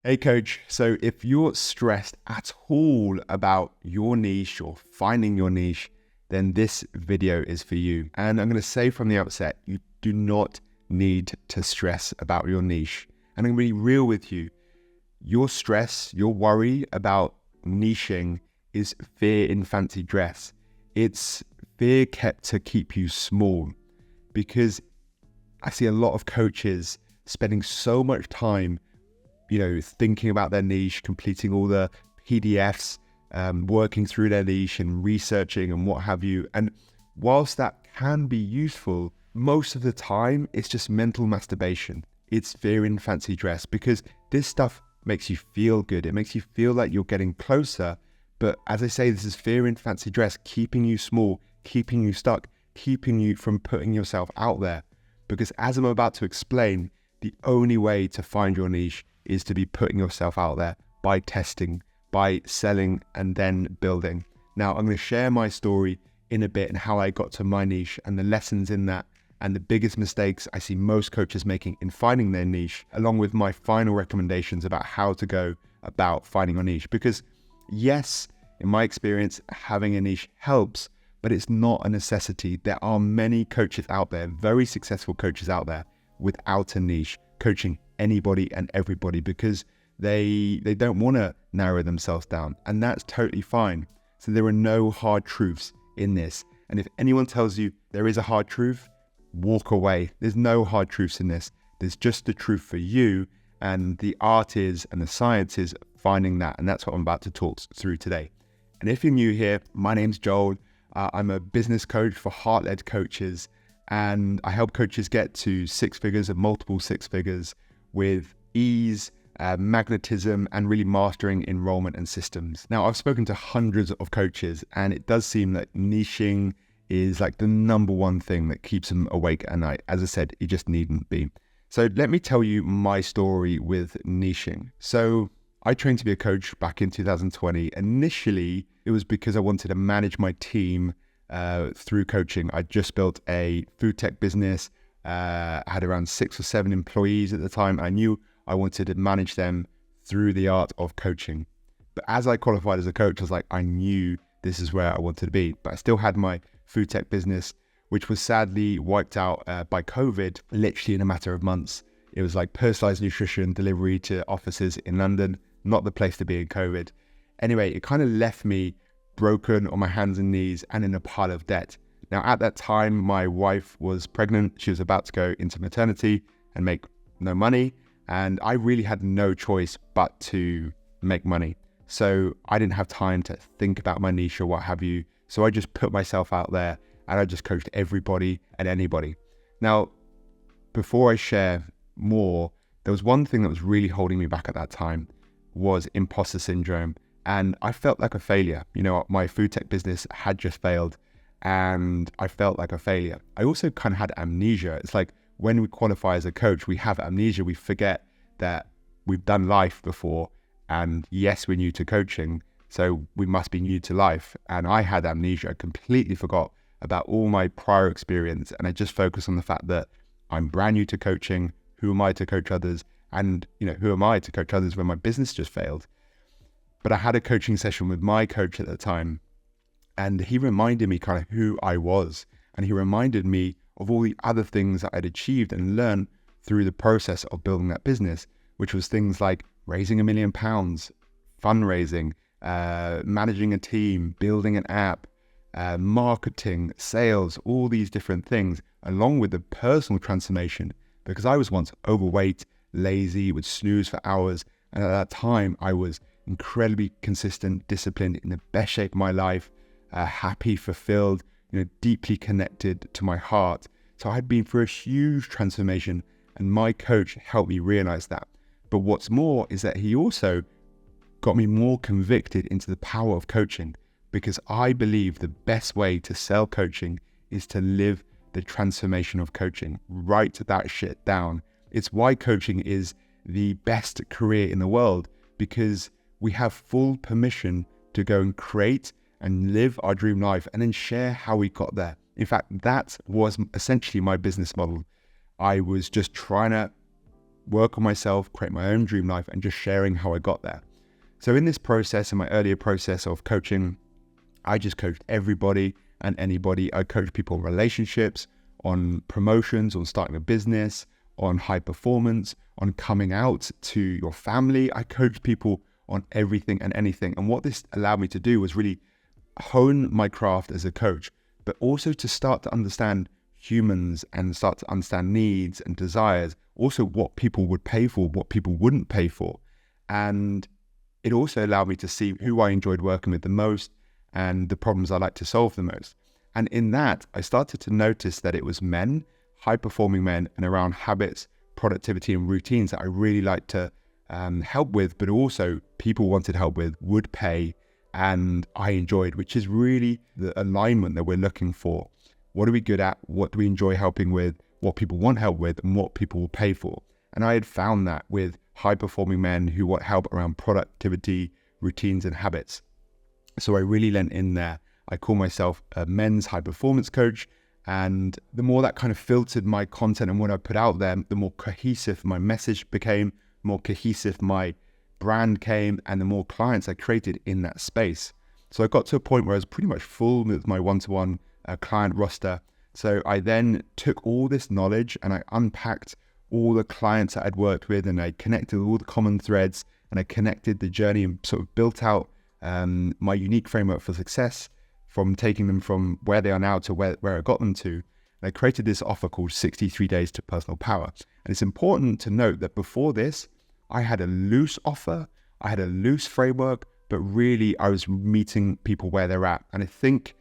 Hey coach, so if you're stressed at all about your niche or finding your niche, then this video is for you. And I'm going to say from the outset, you do not need to stress about your niche. And I'm going to be real with you. Your stress, your worry about niching is fear in fancy dress. It's fear kept to keep you small, because I see a lot of coaches spending so much time thinking about their niche, completing all the PDFs, working through their niche and researching and what have you. And whilst that can be useful, most of the time it's just mental masturbation. It's fear in fancy dress, because this stuff makes you feel good. It makes you feel like you're getting closer. But as I say, this is fear in fancy dress, keeping you small, keeping you stuck, keeping you from putting yourself out there. Because as I'm about to explain, the only way to find your niche is to be putting yourself out there by testing, by selling, and then building. Now, I'm going to share my story in a bit and how I got to my niche and the lessons in that and the biggest mistakes I see most coaches making in finding their niche, along with my final recommendations about how to go about finding your niche. Because yes, in my experience, having a niche helps, but it's not a necessity. There are many coaches out there, very successful coaches out there, without a niche, coaching anybody and everybody, because they don't want to narrow themselves down, and that's totally fine. So there are no hard truths in this, and if anyone tells you there is a hard truth, walk away. There's no hard truths in this. There's just the truth for you, and the art is and the science is finding that, and that's what I'm about to talk through today. And if you're new here, my name's Joel. I'm a business coach for heart-led coaches, and I help coaches get to six figures and multiple six figures with ease, magnetism, and really mastering enrollment and systems. Now, I've spoken to hundreds of coaches, and it does seem that niching is like the number one thing that keeps them awake at night. As I said, it just needn't be. So let me tell you my story with niching. So I trained to be a coach back in 2020. Initially, it was because I wanted to manage my team through coaching. I just built a food tech business. I had around 6 or 7 employees at the time. I knew I wanted to manage them through the art of coaching. But as I qualified as a coach, I was like, I knew this is where I wanted to be. But I still had my food tech business, which was sadly wiped out by COVID, literally in a matter of months. It was like personalized nutrition delivery to offices in London, not the place to be in COVID. Anyway, it kind of left me broken on my hands and knees and in a pile of debt. Now, at that time, my wife was pregnant. She was about to go into maternity and make no money. And I really had no choice but to make money. So I didn't have time to think about my niche or what have you. So I just put myself out there and I just coached everybody and anybody. Now, before I share more, there was one thing that was really holding me back at that time was imposter syndrome. And I felt like a failure. My food tech business had just failed, and I felt like a failure. I also kind of had amnesia. It's like when we qualify as a coach, we have amnesia. We forget that we've done life before, and yes, we're new to coaching, so we must be new to life. And I had amnesia. I completely forgot about all my prior experience, and I just focused on the fact that I'm brand new to coaching. Who am I to coach others? And who am I to coach others when my business just failed? But I had a coaching session with my coach at the time, and he reminded me kind of who I was. And he reminded me of all the other things that I'd achieved and learned through the process of building that business, which was things like raising £1 million, fundraising, managing a team, building an app, marketing, sales, all these different things, along with the personal transformation, because I was once overweight, lazy, would snooze for hours. And at that time, I was incredibly consistent, disciplined, in the best shape of my life, happy, fulfilled, deeply connected to my heart. So I had been through a huge transformation, and my coach helped me realize that. But what's more is that he also got me more convicted into the power of coaching, because I believe the best way to sell coaching is to live the transformation of coaching. Write that shit down. It's why coaching is the best career in the world, because we have full permission to go and create and live our dream life and then share how we got there. In fact, that was essentially my business model. I was just trying to work on myself, create my own dream life, and just sharing how I got there. So in this process, in my earlier process of coaching, I just coached everybody and anybody. I coached people on relationships, on promotions, on starting a business, on high performance, on coming out to your family. I coached people on everything and anything. And what this allowed me to do was really hone my craft as a coach, but also to start to understand humans and start to understand needs and desires, also what people would pay for, what people wouldn't pay for. And it also allowed me to see who I enjoyed working with the most and the problems I like to solve the most. And in that, I started to notice that it was men, high-performing men, and around habits, productivity, and routines that I really like to help with, but also people wanted help with, would pay, and I enjoyed, which is really the alignment that we're looking for. What are we good at? What do we enjoy helping with? What people want help with, and what people will pay for. And I had found that with high-performing men who want help around productivity, routines, and habits. So I really leant in there. I call myself a men's high-performance coach. And the more that kind of filtered my content and what I put out there, the more cohesive my message became, more cohesive my brand came, and the more clients I created in that space. So I got to a point where I was pretty much full with my one-to-one client roster. So I then took all this knowledge and I unpacked all the clients that I'd worked with, and I connected all the common threads, and I connected the journey and sort of built out my unique framework for success, from taking them from where they are now to where I got them to. And I created this offer called 63 Days to Personal Power. And it's important to note that before this, I had a loose offer, I had a loose framework, but really I was meeting people where they're at. And I think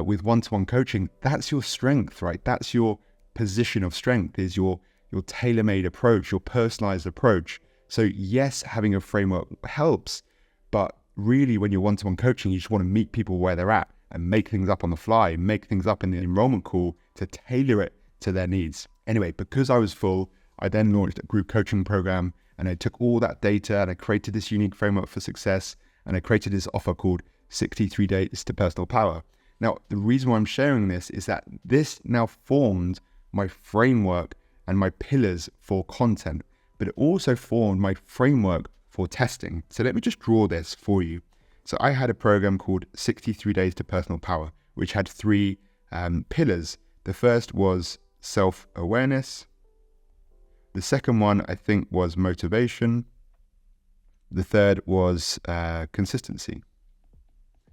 with one-to-one coaching, that's your strength, right? That's your position of strength, is your tailor-made approach, your personalized approach. So yes, having a framework helps, but really when you're one-to-one coaching, you just want to meet people where they're at and make things up on the fly, make things up in the enrollment call to tailor it to their needs. Anyway, because I was full, I then launched a group coaching program, and I took all that data and I created this unique framework for success, and I created this offer called 63 Days to Personal Power. Now, the reason why I'm sharing this is that this now formed my framework and my pillars for content, but it also formed my framework for testing. So let me just draw this for you. So I had a program called 63 Days to Personal Power, which had three pillars. The first was self-awareness. The second one, I think, was motivation. The third was consistency.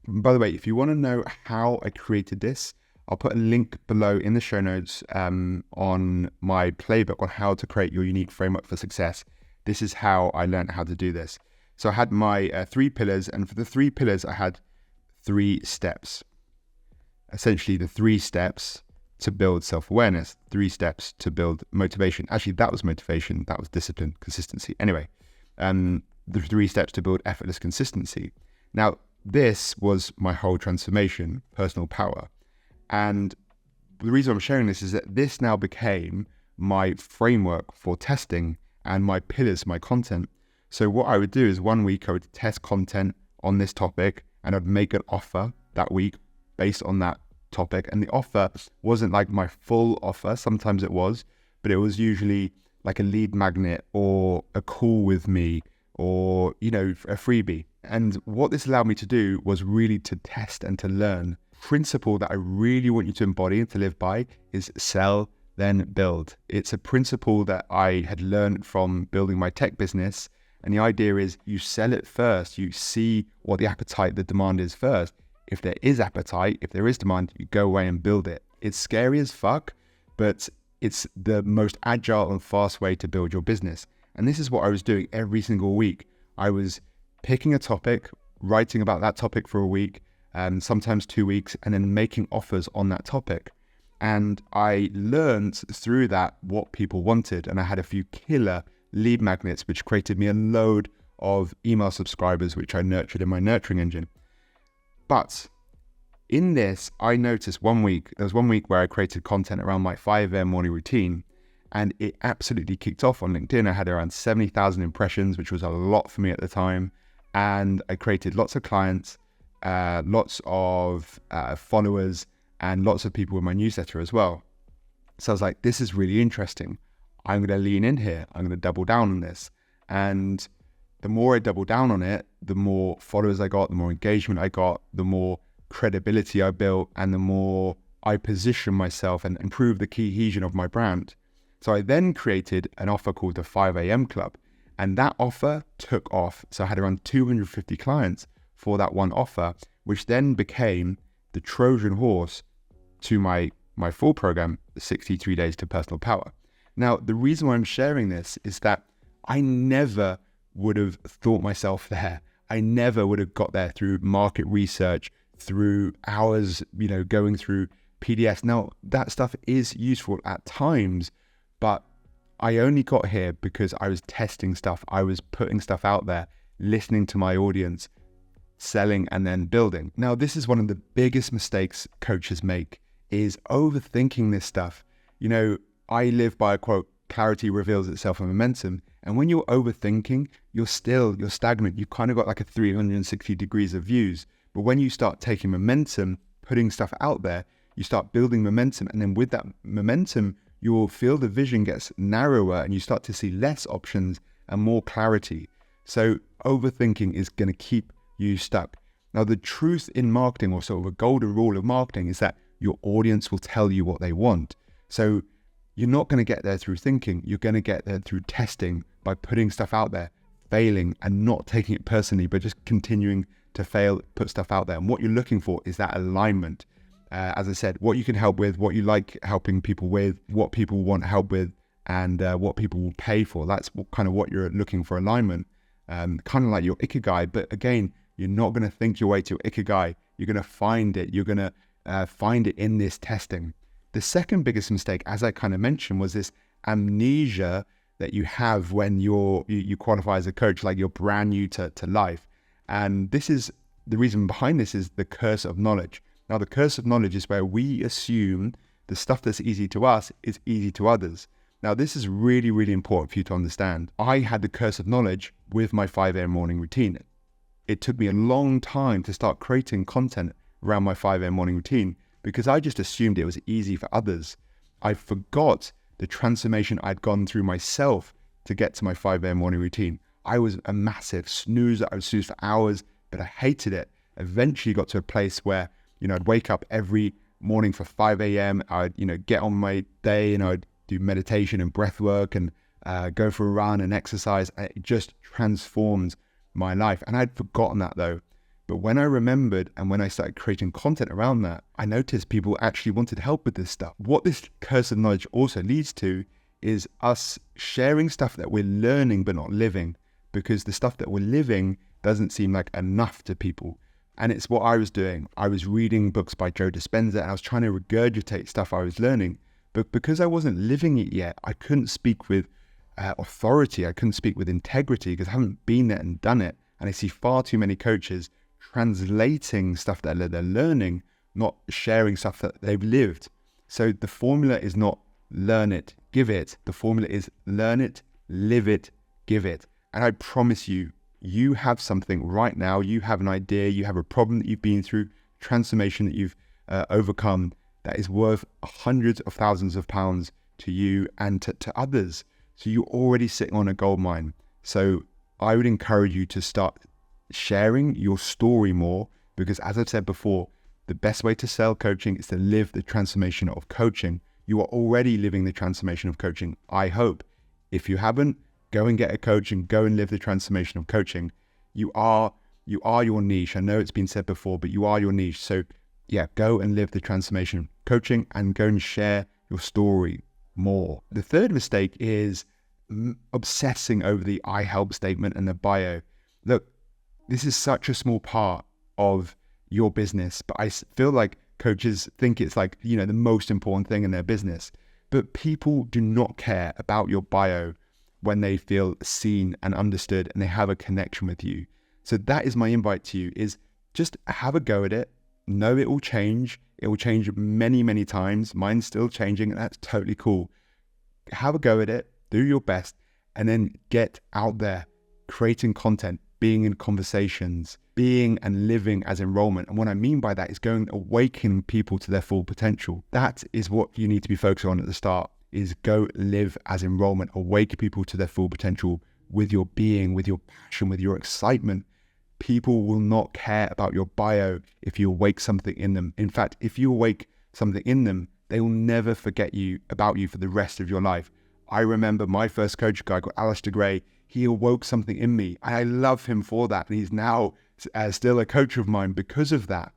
By the way, if you want to know how I created this, I'll put a link below in the show notes on my playbook on how to create your unique framework for success. This is how I learned how to do this. So I had my 3 pillars, and for the 3 pillars, I had 3 steps. Essentially, the 3 steps to build self-awareness, 3 steps to build motivation. Actually, that was motivation. That was discipline, consistency. Anyway, the 3 steps to build effortless consistency. Now, this was my whole transformation, personal power. And the reason I'm sharing this is that this now became my framework for testing and my pillars, my content. So what I would do is one week I would test content on this topic, and I'd make an offer that week based on that topic. And the offer wasn't like my full offer. Sometimes it was, but it was usually like a lead magnet or a call with me or, you know, a freebie. And what this allowed me to do was really to test and to learn. Principle that I really want you to embody and to live by is sell, then build. It's a principle that I had learned from building my tech business. And the idea is you sell it first. You see what the appetite, the demand is first. If there is appetite, if there is demand, you go away and build it. It's scary as fuck, but it's the most agile and fast way to build your business. And this is what I was doing every single week. I was picking a topic, writing about that topic for a week, sometimes 2 weeks, and then making offers on that topic. And I learned through that what people wanted. And I had a few killer lead magnets, which created me a load of email subscribers, which I nurtured in my nurturing engine. But in this, I noticed there was one week where I created content around my 5 a.m. morning routine, and it absolutely kicked off on LinkedIn. I had around 70,000 impressions, which was a lot for me at the time. And I created lots of clients, lots of followers, and lots of people in my newsletter as well. So I was like, this is really interesting. I'm going to lean in here. I'm going to double down on this. And the more I double down on it, the more followers I got, the more engagement I got, the more credibility I built, and the more I position myself and improve the cohesion of my brand. So I then created an offer called the 5 a.m. Club, and that offer took off. So I had around 250 clients for that one offer, which then became the Trojan horse to my full program, 63 Days to Personal Power. Now, the reason why I'm sharing this is that I never would have thought myself there. I never would have got there through market research, through hours, going through PDFs. Now, that stuff is useful at times, but I only got here because I was testing stuff. I was putting stuff out there, listening to my audience, selling, and then building. Now, this is one of the biggest mistakes coaches make, is overthinking this stuff. I live by a quote, clarity reveals itself in momentum. And when you're overthinking, you're stagnant. You've kind of got like a 360 degrees of views. But when you start taking momentum, putting stuff out there, you start building momentum. And then with that momentum, your field of vision gets narrower and you start to see less options and more clarity. So overthinking is going to keep you stuck. Now, the truth in marketing, or sort of a golden rule of marketing, is that your audience will tell you what they want. So you're not going to get there through thinking. You're going to get there through testing, by putting stuff out there, failing, and not taking it personally, but just continuing to fail, put stuff out there. And what you're looking for is that alignment. As I said, what you can help with, what you like helping people with, what people want help with, and what people will pay for. That's what you're looking for, alignment. Kind of like your ikigai, but again, you're not going to think your way to your ikigai. You're going to find it. You're going to find it in this testing. The second biggest mistake, as I kind of mentioned, was this amnesia that you have when you qualify as a coach, like you're brand new to life. And this is the reason behind this, is the curse of knowledge. Now, the curse of knowledge is where we assume the stuff that's easy to us is easy to others. Now, this is really, really important for you to understand. I had the curse of knowledge with my 5 a.m. morning routine. It took me a long time to start creating content around my 5 a.m. morning routine, because I just assumed it was easy for others. I forgot the transformation I'd gone through myself to get to my 5 a.m. morning routine. I was a massive snoozer. I would snooze for hours, but I hated it. Eventually got to a place where, I'd wake up every morning for 5 a.m. I'd, get on my day and I'd do meditation and breath work and go for a run and exercise. It just transformed my life. And I'd forgotten that though. But when I remembered and when I started creating content around that, I noticed people actually wanted help with this stuff. What this curse of knowledge also leads to is us sharing stuff that we're learning but not living, because the stuff that we're living doesn't seem like enough to people. And it's what I was doing. I was reading books by Joe Dispenza and I was trying to regurgitate stuff I was learning. But because I wasn't living it yet, I couldn't speak with authority. I couldn't speak with integrity because I haven't been there and done it. And I see far too many coaches translating stuff that they're learning, not sharing stuff that they've lived. So the formula is not learn it, give it. The formula is learn it, live it, give it. And I promise you, you have something right now. You have an idea, you have a problem that you've been through, transformation that you've overcome, that is worth hundreds of thousands of pounds to you and to others. So you're already sitting on a gold mine. So I would encourage you to start sharing your story more, because as I've said before, the best way to sell coaching is to live the transformation of coaching. You are already living the transformation of coaching, I hope. If you haven't, go and get a coach and go and live the transformation of coaching. You are your niche. I know it's been said before, but you are your niche. So yeah, go and live the transformation of coaching and go and share your story more. The third mistake is obsessing over the I help statement and the bio. Look, this is such a small part of your business, but I feel like coaches think it's like, the most important thing in their business. But people do not care about your bio when they feel seen and understood and they have a connection with you. So that is my invite to you, is just have a go at it. Know it will change. It will change many, many times. Mine's still changing, and that's totally cool. Have a go at it, do your best, and then get out there, creating content, being in conversations, being and living as enrollment. And what I mean by that is going, awakening people to their full potential. That is what you need to be focused on at the start. is go live as enrollment. Awake people to their full potential with your being, with your passion, with your excitement. People will not care about your bio if you awake something in them. In fact, if you awake something in them, they will never forget about you for the rest of your life. I remember my first coach, a guy called Alistair Gray. He awoke something in me. I love him for that. And he's now still a coach of mine because of that.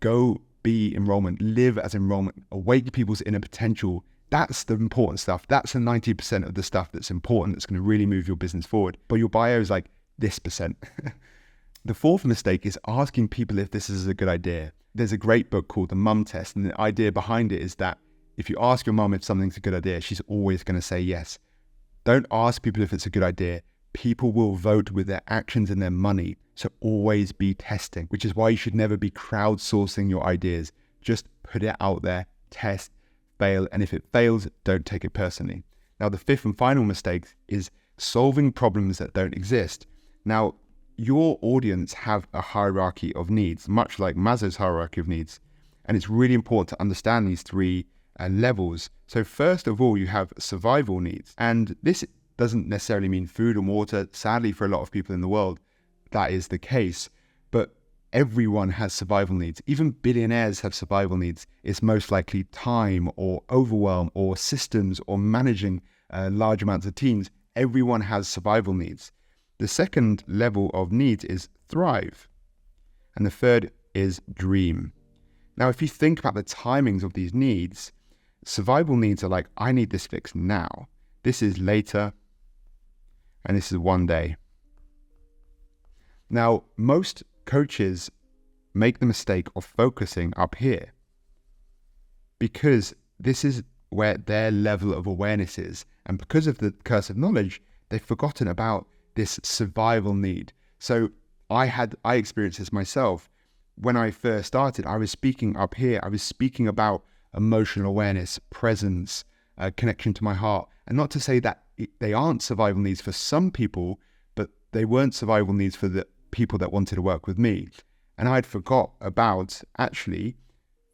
Go be enrollment, live as enrollment, awake people's inner potential. That's the important stuff. That's the 90% of the stuff that's important, that's going to really move your business forward. But your bio is like this percent. The fourth mistake is asking people if this is a good idea. There's a great book called The Mum Test, and the idea behind it is that if you ask your mum if something's a good idea, she's always going to say yes. Don't ask people if it's a good idea. People will vote with their actions and their money. So always be testing, which is why you should never be crowdsourcing your ideas. Just put it out there, test, fail, and if it fails, don't take it personally. Now, the fifth and final mistake is solving problems that don't exist. Now, your audience have a hierarchy of needs, much like Maslow's hierarchy of needs. And it's really important to understand these three levels. So first of all, you have survival needs. And this doesn't necessarily mean food and water. Sadly, for a lot of people in the world, that is the case. But everyone has survival needs. Even billionaires have survival needs. It's most likely time or overwhelm or systems or managing large amounts of teams. Everyone has survival needs. The second level of needs is thrive. And the third is dream. Now, if you think about the timings of these needs, survival needs are like, I need this fixed now. This is later. And this is one day. Now, most coaches make the mistake of focusing up here because this is where their level of awareness is. And because of the curse of knowledge, they've forgotten about this survival need. So I experienced this myself. When I first started, I was speaking up here. I was speaking about emotional awareness, presence, connection to my heart. And not to say that they aren't survival needs for some people, but they weren't survival needs for the people that wanted to work with me. And I'd forgot about, actually,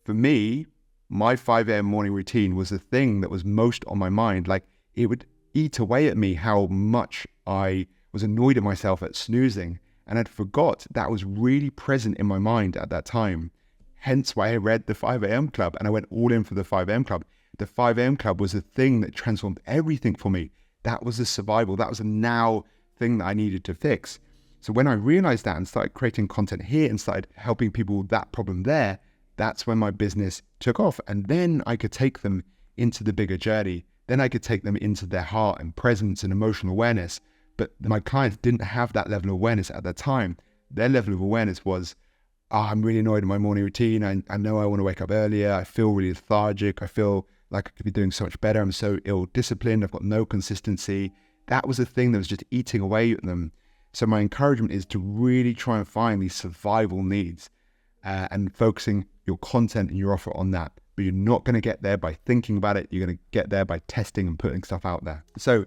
for me, my 5 a.m. morning routine was the thing that was most on my mind. Like, it would eat away at me how much I was annoyed at myself at snoozing. And I'd forgot that was really present in my mind at that time. Hence why I read the 5 a.m. Club and I went all in for the 5 a.m. Club. The 5 a.m. Club was the thing that transformed everything for me. That was the survival. That was a now thing that I needed to fix. So when I realized that and started creating content here and started helping people with that problem there, that's when my business took off. And then I could take them into the bigger journey. Then I could take them into their heart and presence and emotional awareness. But my clients didn't have that level of awareness at that time. Their level of awareness was, I'm really annoyed at my morning routine. I know I want to wake up earlier. I feel really lethargic. I feel like I could be doing so much better. I'm so ill-disciplined. I've got no consistency. That was the thing that was just eating away at them. So my encouragement is to really try and find these survival needs and focusing your content and your offer on that. But you're not going to get there by thinking about it. You're going to get there by testing and putting stuff out there. So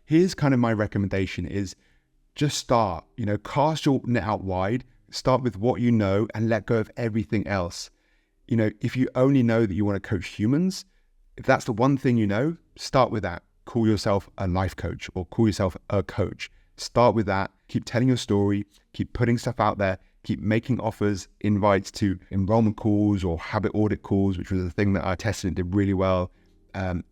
here's kind of my recommendation is just start, cast your net out wide, start with what you know and let go of everything else. If you only know that you want to coach humans, if that's the one thing you know, start with that. Call yourself a life coach or call yourself a coach. Start with that. Keep telling your story. Keep putting stuff out there. Keep making offers, invites to enrollment calls or habit audit calls, which was a thing that I tested and did really well.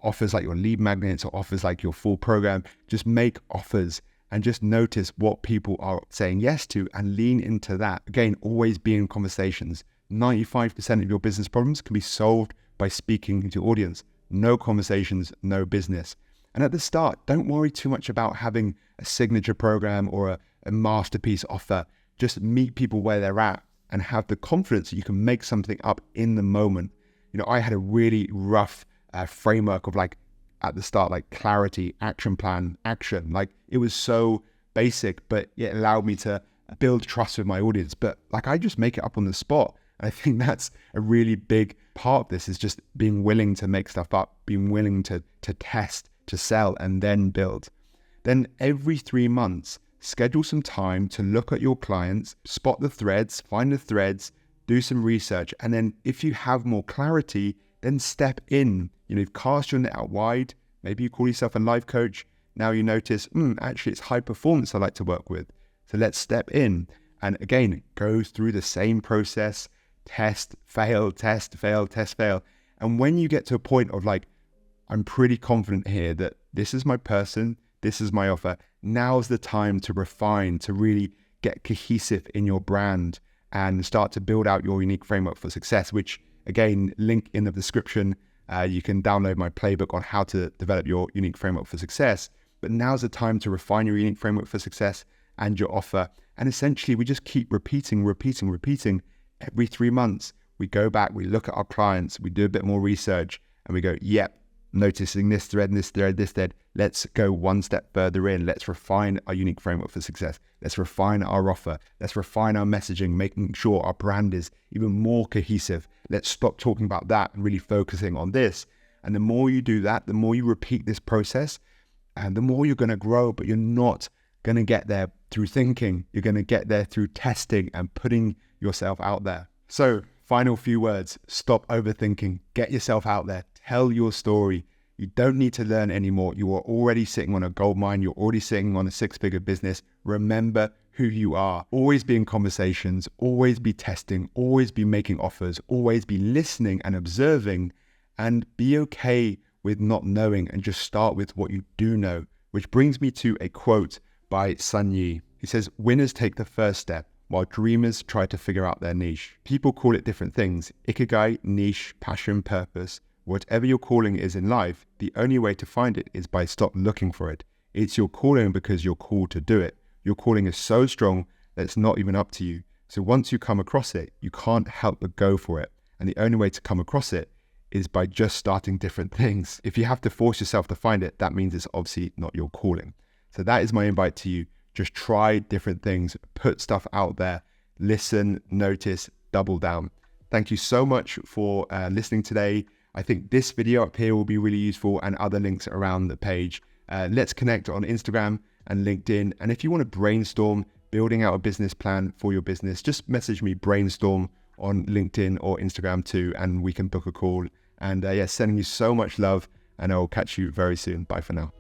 Offers like your lead magnets or offers like your full program. Just make offers and just notice what people are saying yes to and lean into that. Again, always be in conversations. 95% of your business problems can be solved by speaking to your audience. No conversations, no business. And at the start, don't worry too much about having a signature program or a masterpiece offer. Just meet people where they're at and have the confidence that you can make something up in the moment. I had a really rough framework of at the start, clarity, action plan, action. It was so basic, but it allowed me to build trust with my audience. But I just make it up on the spot. And I think that's a really big part of this is just being willing to make stuff up, being willing to test, to sell, and then build. Then every 3 months, schedule some time to look at your clients, spot the threads, find the threads, do some research. And then if you have more clarity, then step in You've cast your net out wide. Maybe you call yourself a life coach. Now you notice, actually it's high performance I like to work with. So let's step in. And again, go through the same process, test, fail, test, fail, test, fail. And when you get to a point of like, I'm pretty confident here that this is my person, this is my offer, now's the time to refine, to really get cohesive in your brand and start to build out your unique framework for success, which again, link in the description. You can download my playbook on how to develop your unique framework for success. But now's the time to refine your unique framework for success and your offer. And essentially, we just keep repeating every 3 months. We go back, we look at our clients, we do a bit more research, and we go, yep, noticing this thread, this thread, this thread. Let's go one step further in. Let's refine our unique framework for success. Let's refine our offer. Let's refine our messaging, making sure our brand is even more cohesive. Let's stop talking about that and really focusing on this. And the more you do that, the more you repeat this process, and the more you're going to grow, but you're not going to get there through thinking. You're going to get there through testing and putting yourself out there. So, final few words, stop overthinking, get yourself out there, tell your story. You don't need to learn anymore. You are already sitting on a gold mine. You're already sitting on a 6-figure business. Remember who you are. Always be in conversations, always be testing, always be making offers, always be listening and observing, and be okay with not knowing and just start with what you do know. Which brings me to a quote by Sun Yi. He says, winners take the first step, while dreamers try to figure out their niche. People call it different things: ikigai, niche, passion, purpose. Whatever your calling is in life, the only way to find it is by stop looking for it. It's your calling because you're called to do it. Your calling is so strong that it's not even up to you. So once you come across it, you can't help but go for it. And the only way to come across it is by just starting different things. If you have to force yourself to find it, that means it's obviously not your calling. So that is my invite to you. Just try different things, put stuff out there, listen, notice, double down. Thank you so much for listening today. I think this video up here will be really useful, and other links around the page. Let's connect on Instagram and LinkedIn. And if you want to brainstorm building out a business plan for your business, just message me brainstorm on LinkedIn or Instagram too, and we can book a call. And sending you so much love, and I'll catch you very soon. Bye for now.